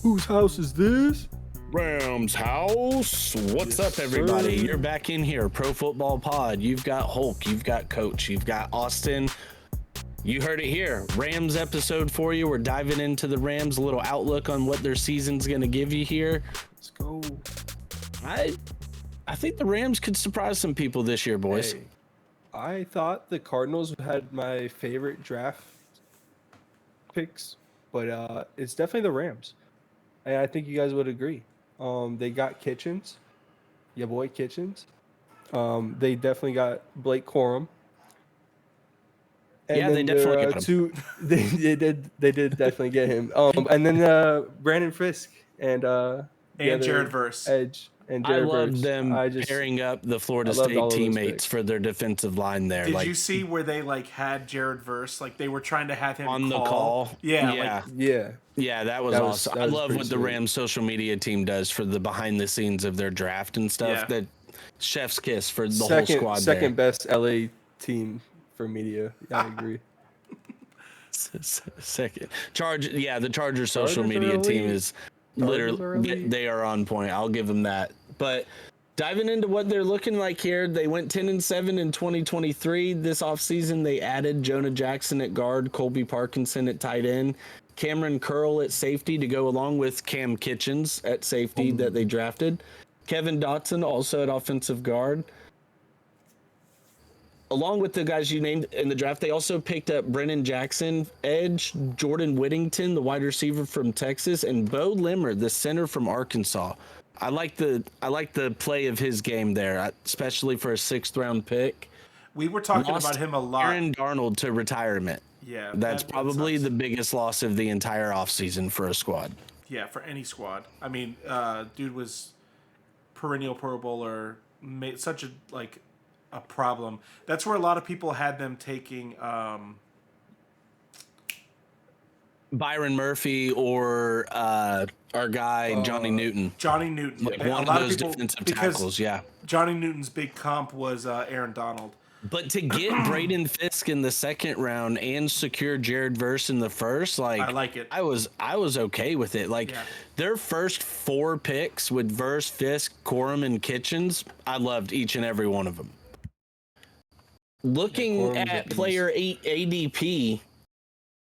Whose house is this? Rams house. What's Yes, up, everybody? sir. You're back in here. Pro Football Pod. You've got Hulk. You've got Coach. You've got Austin. You heard it here. Rams episode for you. We're diving into the Rams, a little outlook on what their season's going to give you here. Let's go. I think the Rams could surprise some people this year, boys. Hey, I thought the Cardinals had my favorite draft picks, but it's definitely the Rams. And I think you guys would agree. They got Kitchens, your boy Kitchens. They definitely got Blake Corum. And Yeah, they then definitely there are got him. They did definitely get him. And then Brandon Fisk and Jared Verse. Edge and I Jared love Verse. them pairing up the Florida I loved all State of those teammates picks. for their defensive line there. Did like, you see where they had Jared Verse? Like they were trying to have him on the call? Yeah. Yeah, that was awesome. I love what the Rams social media team does for the behind the scenes of their draft and stuff. Yeah. That chef's kiss for the whole squad. Second best LA team for media. I agree. Second the Chargers social Chargers media are team elite. is Chargers are literally elite. they are on point. I'll give them that. But diving into what they're looking like here, they went 10-7 in 2023. This offseason, they added Jonah Jackson at guard, Colby Parkinson at tight end, Cameron Curl at safety to go along with Cam Kitchens at safety that they drafted, Kevin Dotson also at offensive guard. Along with the guys you named in the draft, they also picked up Brennan Jackson, edge, Jordan Whittington, the wide receiver from Texas, and Bo Limmer, the center from Arkansas. I like the play of his game there, especially for a 6th round pick. We were talking Lost about him a lot. Aaron Darnold to retirement. Yeah. That's that probably sucks. the biggest loss of the entire offseason for a squad. Yeah, for any squad. I mean, dude was perennial Pro Bowler, made such a problem. That's where a lot of people had them taking Byron Murphy or our guy Johnny Newton. Johnny Newton. Like A one lot of those people- defensive because tackles, yeah. Johnny Newton's big comp was Aaron Donald. But to get Braden Fisk in the 2nd round and secure Jared Verse in the 1st, I like it. I was okay with it. Like Yeah. their first 4 picks with Verse, Fisk, Corum, and Kitchens, I loved each and every one of them. Looking Corum's a at beast. player 8 ADP,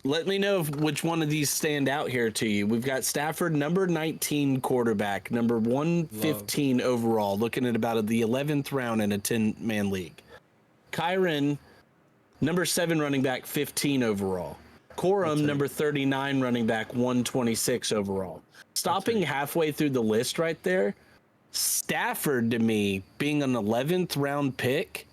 let me know which one of these stand out here to you. We've got Stafford, number 19 quarterback, number 115 overall, looking at about the 11th round in a 10-man league. Kyron, number 7 running back, 15 overall. Corum, number 39 running back, 126 overall. Stopping halfway through the list right there, Stafford to me being an 11th round pick,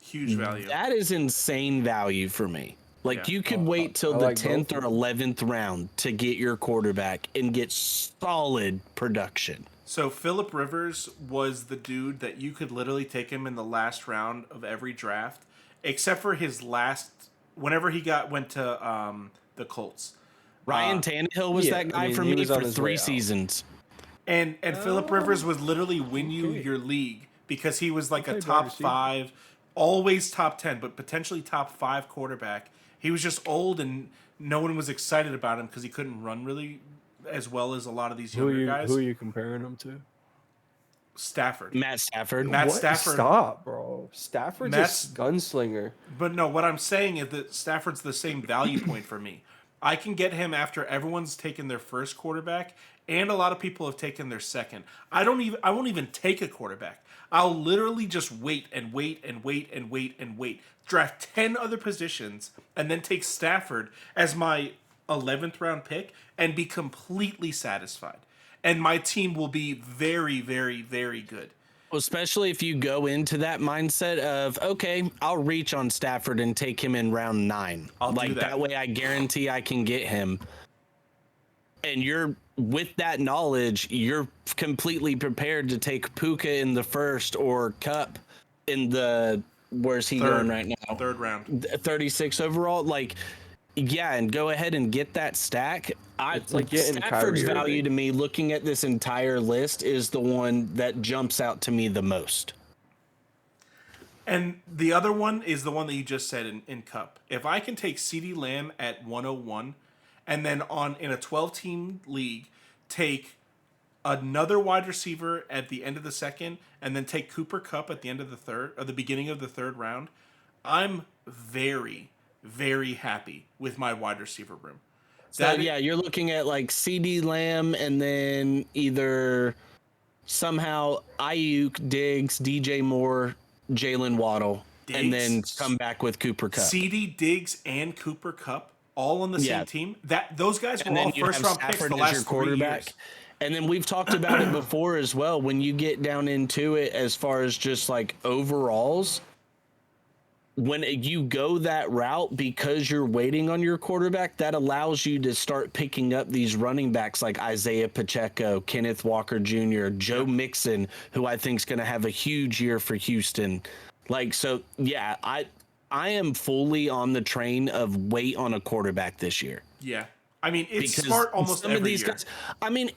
Huge value. that is insane value for me. Like Yeah. you could wait till I the like 10th both or of them. 11th round to get your quarterback and get solid production. So Phillip Rivers was the dude that you could literally take him in the last round of every draft, except for his last whenever he went to the Colts. Ryan Tannehill was yeah, that guy I mean, for he me was on for his 3 way out. seasons. And Phillip Rivers would literally win you Okay. your league because he was like a played wide top receiver. 5, always top 10, but potentially top 5 quarterback. He was just old and no one was excited about him because he couldn't run really as well as a lot of these younger guys. Who are you comparing them to? Stafford. Matt Stafford. Matt What? Stafford. Stop, bro. Stafford's Matt's- a gunslinger. But no, what I'm saying is that Stafford's the same value point for me. I can get him after everyone's taken their first quarterback, and a lot of people have taken their second. I won't even take a quarterback. I'll literally just wait and wait and wait and wait and wait. Draft 10 other positions, and then take Stafford as my 11th round pick and be completely satisfied. And my team will be very, very, very good. Especially if you go into that mindset of, okay, I'll reach on Stafford and take him in round 9. I'll do like that. way I guarantee I can get him. And you're with that knowledge, you're completely prepared to take Puka in the 1st or Cup in the where's he going right now? 3rd round. 36 overall. Like, yeah, and go ahead and get that stack. It's like getting Stafford's Kyrie value Irving. to me, looking at this entire list, is the one that jumps out to me the most. And the other one is the one that you just said in Cup. If I can take CeeDee Lamb at 101 and then in a 12-team league, take another wide receiver at the end of the second, and then take Cooper Kupp at the end of the third or the beginning of the third round, I'm very, very happy with my wide receiver room. So you're looking at like CD Lamb and then either somehow Ayuk, Diggs, DJ Moore, Jalen Waddle, and then come back with Cooper Kupp. CD, Diggs, and Cooper Kupp all on the same team. Those guys were all first round picks the last 3 years. And then we've talked about it before as well. When you get down into it, as far as just like overalls, when you go that route, because you're waiting on your quarterback, that allows you to start picking up these running backs like Isaiah Pacheco, Kenneth Walker Jr., Joe Mixon, who I think is going to have a huge year for Houston. Like, so yeah, I am fully on the train of wait on a quarterback this year. Yeah. I mean, it's smart almost every year. Guys, I mean,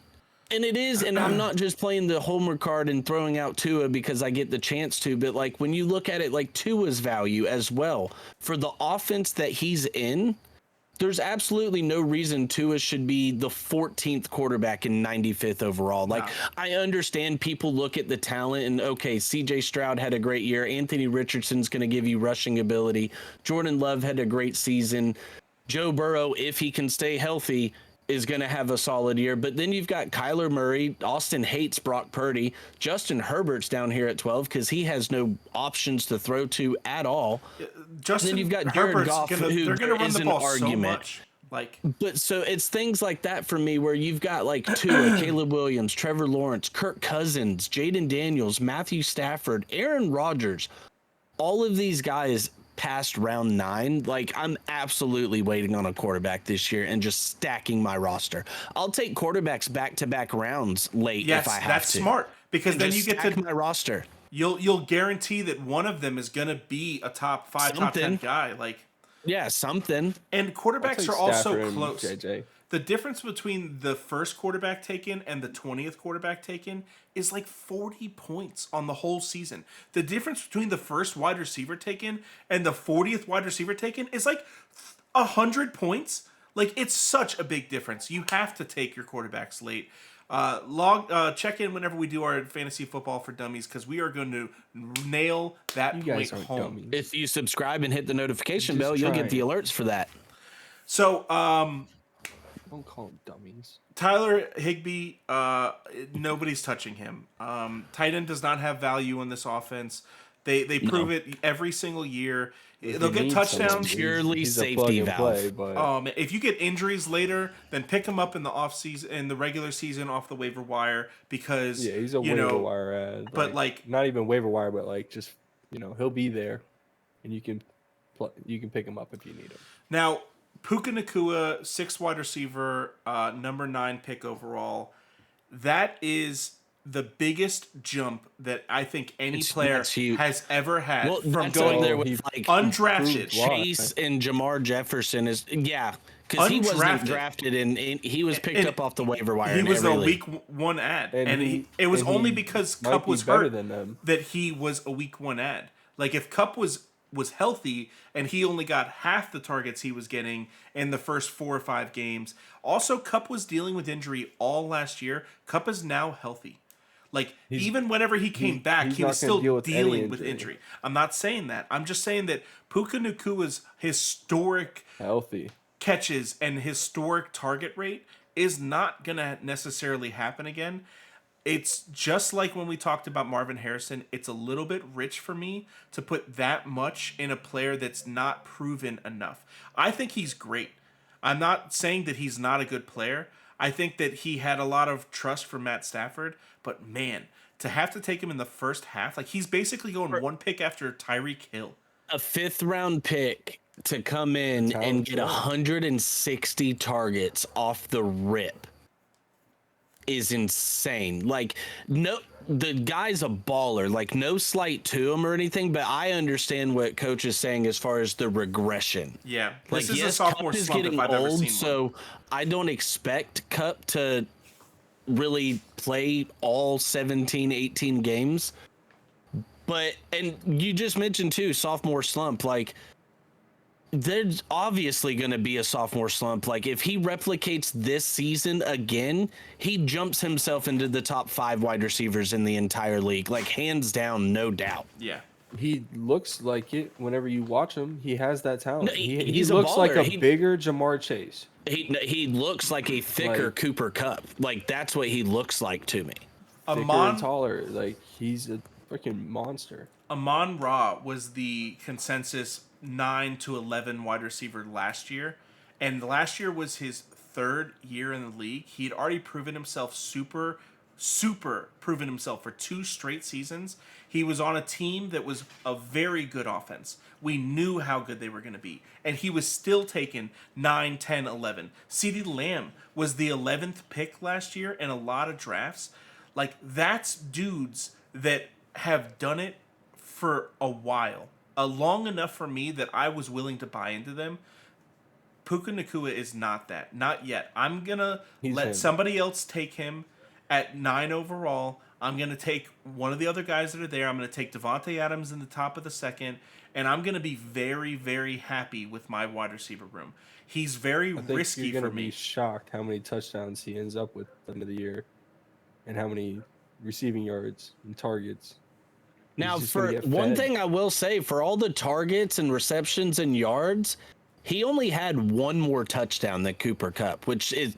and it is, and I'm not just playing the homer card and throwing out Tua because I get the chance to, but like when you look at it, like Tua's value as well for the offense that he's in, there's absolutely no reason Tua should be the 14th quarterback and 95th overall. Like, I understand people look at the talent and okay, CJ Stroud had a great year. Anthony Richardson's going to give you rushing ability. Jordan Love had a great season. Joe Burrow, if he can stay healthy, is going to have a solid year. But then you've got Kyler Murray. Austin hates Brock Purdy. Justin Herbert's down here at 12 because he has no options to throw to at all. Justin, then you've got Jared Goff, who they're going to run the ball argument. so much. Like, but so it's things like that for me where you've got like Tua, Caleb Williams, Trevor Lawrence, Kirk Cousins, Jaden Daniels, Matthew Stafford, Aaron Rodgers. All of these guys past round 9, like I'm absolutely waiting on a quarterback this year and just stacking my roster. I'll take quarterbacks back-to-back rounds late if I have to. That's smart because then you get to my roster. You'll guarantee that one of them is going to be a top 5, top 10 guy. Like, yeah, something. And quarterbacks are also Stafford close. JJ. The difference between the first quarterback taken and the 20th quarterback taken is like 40 points on the whole season. The difference between the first wide receiver taken and the 40th wide receiver taken is like 100 points. Like, it's such a big difference. You have to take your quarterbacks late. Check in whenever we do our fantasy football for dummies because we are going to nail that point home. Dummies. If you subscribe and hit the notification bell, you'll get the alerts for that. So, don't call them dummies. Tyler Higbee, nobody's touching him. Tight end does not have value in this offense. They prove it every single year. They'll get touchdowns. Purely safety valve. If you get injuries later, then pick him up in the off season, in the regular season, off the waiver wire because he's a waiver wire ad. But like not even waiver wire, but like just he'll be there, and you can pick him up if you need him. Now, Puka Nacua, 6th wide receiver, number 9 pick overall. That is the biggest jump that I think any player has ever had from going there with like undrafted. Chase and Jamar Jefferson because he wasn't drafted and he was picked up off the waiver wire. He was the week 1 ad, and it was only because Kupp was hurt that he was a week 1 ad. Like if Kupp was healthy and he only got half the targets he was getting in the first 4 or 5 games. Also, Kupp was dealing with injury all last year. Kupp is now healthy. Like, even whenever he came back, he was still dealing with injury. I'm not saying that. I'm just saying that Puka Nacua's historic healthy catches and historic target rate is not going to necessarily happen again. It's just like when we talked about Marvin Harrison. It's a little bit rich for me to put that much in a player that's not proven enough. I think he's great. I'm not saying that he's not a good player. I think that he had a lot of trust from Matt Stafford, but man, to have to take him in the first half, like he's basically going 1 pick after Tyreek Hill. A 5th round pick to come in and get 160 targets off the rip is insane. Like, no, the guy's a baller. Like, no slight to him or anything, but I understand what Coach is saying as far as the regression. Yeah, like, this is a sophomore slump if I've ever seen one. So I don't expect Kupp to really play all 17, 18 games. But, and you just mentioned too, sophomore slump, like, there's obviously going to be a sophomore slump. Like if he replicates this season again, he jumps himself into the top 5 wide receivers in the entire league, like hands down, no doubt. Yeah. He looks like it whenever you watch him. He has that talent. No, he he's a looks like baller. a bigger Jamar Chase. He looks like a thicker Like- Cooper Cup. Like that's what he looks like to me. Thicker and Amon taller. Like he's a freaking monster. Amon-Ra was the consensus 9 to 11 wide receiver last year, and last year was his 3rd year in the league. He'd already proven himself super proven himself for 2 straight seasons. He was on a team that was a very good offense. We knew how good they were going to be, and he was still taking 9, 10, 11. CeeDee Lamb was the 11th pick last year in a lot of drafts. Like, that's dudes that have done it for a while, long enough for me that I was willing to buy into them. Puka Nacua is not that, not yet. I'm gonna let him. somebody else take him at 9 overall. I'm gonna take one of the other guys that are there. I'm gonna take Devontae Adams in the top of the 2nd, and I'm gonna be very, very happy with my wide receiver room. He's very I think risky you're for gonna be me. shocked how many touchdowns he ends up with at the end of the year, and how many receiving yards and targets. Now, just gonna for get one fed. thing I will say, for all the targets and receptions and yards, he only had one more touchdown than Cooper Cup, which is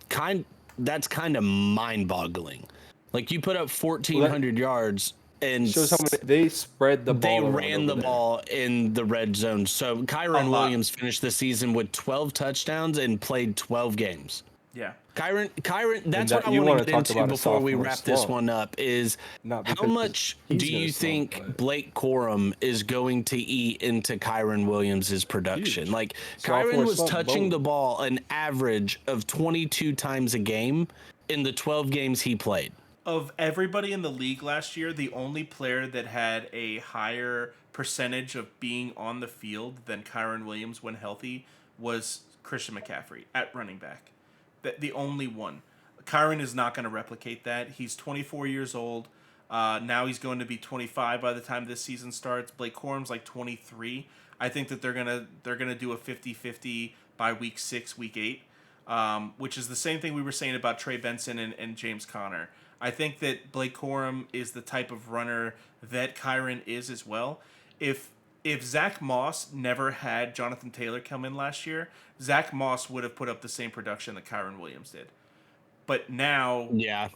that's kind of mind-boggling. Like you put up 1,400 yards and Shows how many they spread the they ball. around ran over the there. ball in the red zone. So Kyron A lot. Williams finished the season with 12 touchdowns and played 12 games. Yeah. Kyron, that's that- what I you want wanna to get talk into about a before we sophomore wrap this slump. one up is Not how because much he's do gonna you slump, think but- Blake Corum is going to eat into Kyron Williams' production? Huge. Like Sophomore Kyron was slump, touching boom. the ball an average of 22 times a game in the 12 games he played. Of everybody in the league last year, the only player that had a higher percentage of being on the field than Kyron Williams when healthy was Christian McCaffrey at running back. The only one. Kyron is not going to replicate that. He's 24 years old. Now he's going to be 25 by the time this season starts. Blake Corum's like 23. I think that they're gonna do a 50-50 by week 6, week 8, which is the same thing we were saying about Trey Benson and James Conner. I think that Blake Corum is the type of runner that Kyron is as well. If Zach Moss never had Jonathan Taylor come in last year, Zach Moss would have put up the same production that Kyron Williams did. But now Yeah.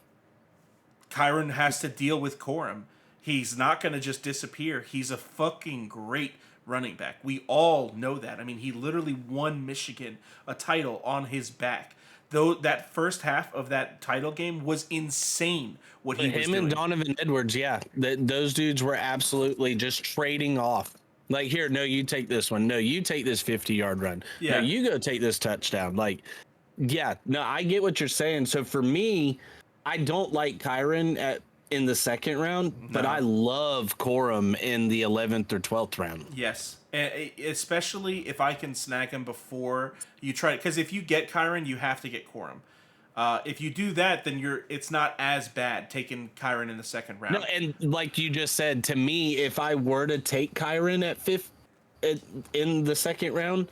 Kyron has to deal with Corum. He's not going to just disappear. He's a fucking great running back. We all know that. I mean, he literally won Michigan a title on his back. Though that first half of that title game was insane what he was Him doing. and Donovan Edwards, yeah. Those dudes were absolutely just trading off. Like, here, no, you take this one. No, you take this 50-yard run. Yeah. No, you go take this touchdown. Like, yeah, no, I get what you're saying. So for me, I don't like Kyron in the 2nd round, but No. I love Corum in the 11th or 12th round. Yes, especially if I can snag him before you try. Because if you get Kyron, you have to get Corum. If you do that, then it's not as bad taking Kyron in the 2nd round. No, and like you just said, to me, if I were to take Kyron in the 2nd round,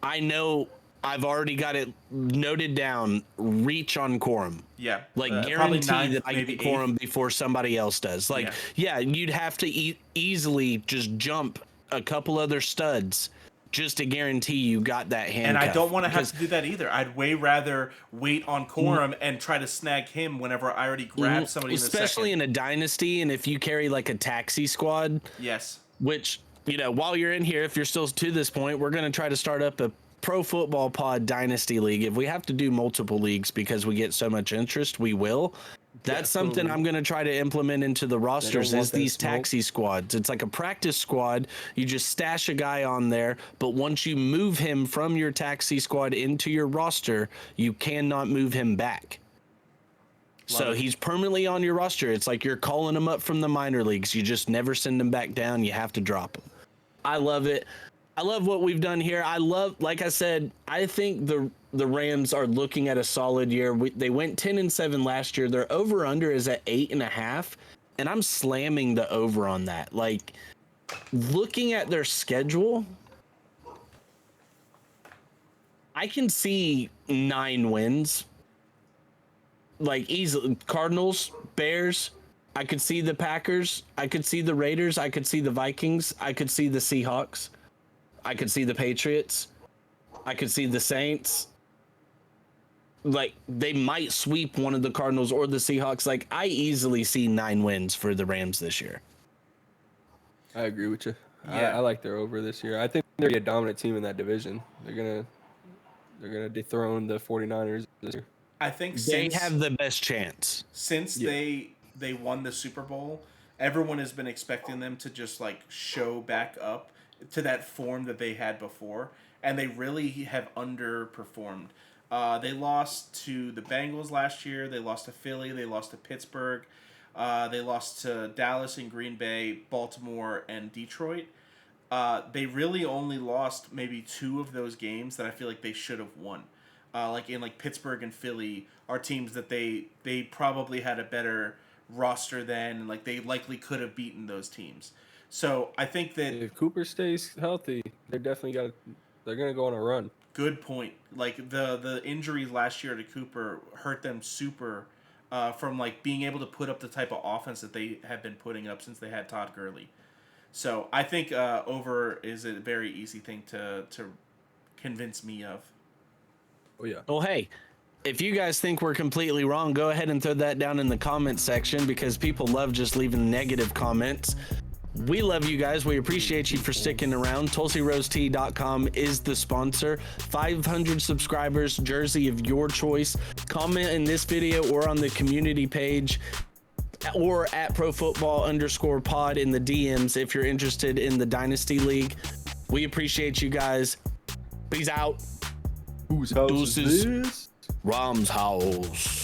I know I've already got it noted down. Reach on Corum. Yeah, Like probably guarantee ninth, that I maybe get Corum before somebody else does. Like, yeah, you'd have to easily just jump a couple other studs just to guarantee you got that handcuff. And I don't want to have Because- to do that either. I'd way rather wait on Corum and try to snag him whenever I already grabbed somebody especially in the 2nd. in a dynasty, and if you carry like a taxi squad, Yes. which, you know, while you're in here, if you're still to this point, we're going to try to start up a Pro Football Pod Dynasty League. If we have to do multiple leagues because we get so much interest, we will. That's something I'm going to try to implement into the rosters want is that these smoke. taxi squads. It's like a practice squad. You just stash a guy on there, but once you move him from your taxi squad into your roster, you cannot move him back. So it. he's permanently on your roster. It's like you're calling him up from the minor leagues. You just never send him back down. You have to drop him. I love it. I love what we've done here. I love, like I said, I think the Rams are looking at a solid year. They went 10-7 last year. Their over under is at 8.5, and I'm slamming the over on that. Like, looking at their schedule, I can see 9 wins. Like easily, Cardinals, Bears. I could see the Packers. I could see the Raiders. I could see the Vikings. I could see the Seahawks. I could see the Patriots. I could see the Saints. Like, they might sweep one of the Cardinals or the Seahawks. Like, I easily see 9 wins for the Rams this year. I agree with you. Yeah. I like their over this year. I think they're gonna be a dominant team in that division. They're gonna dethrone the 49ers this year. I think They have the best chance. since Yeah. they won the Super Bowl, everyone has been expecting them to just like show back up to that form that they had before, and they really have underperformed. They lost to the Bengals last year. They lost to Philly. They lost to Pittsburgh. They lost to Dallas and Green Bay, Baltimore, and Detroit. They really only lost maybe 2 of those games that I feel like they should have won. Like in like Pittsburgh and Philly are teams that they probably had a better roster than, and like they likely could have beaten those teams. So I think that If Cooper stays healthy, they're gonna go on a run. good point. Like the injuries last year to Cooper hurt them super from like being able to put up the type of offense that they have been putting up since they had Todd Gurley. So I think over is a very easy thing to convince me of. Oh yeah. Well, hey, if you guys think we're completely wrong, go ahead and throw that down in the comment section because people love just leaving negative comments. We love you guys. We appreciate you for sticking around. TulsiRoseTea.com is the sponsor. 500 subscribers, jersey of your choice. Comment in this video or on the community page or at ProFootball_pod in the DMs if you're interested in the Dynasty League. We appreciate you guys. Peace out. Whose house Deuces. is this? Ram's house.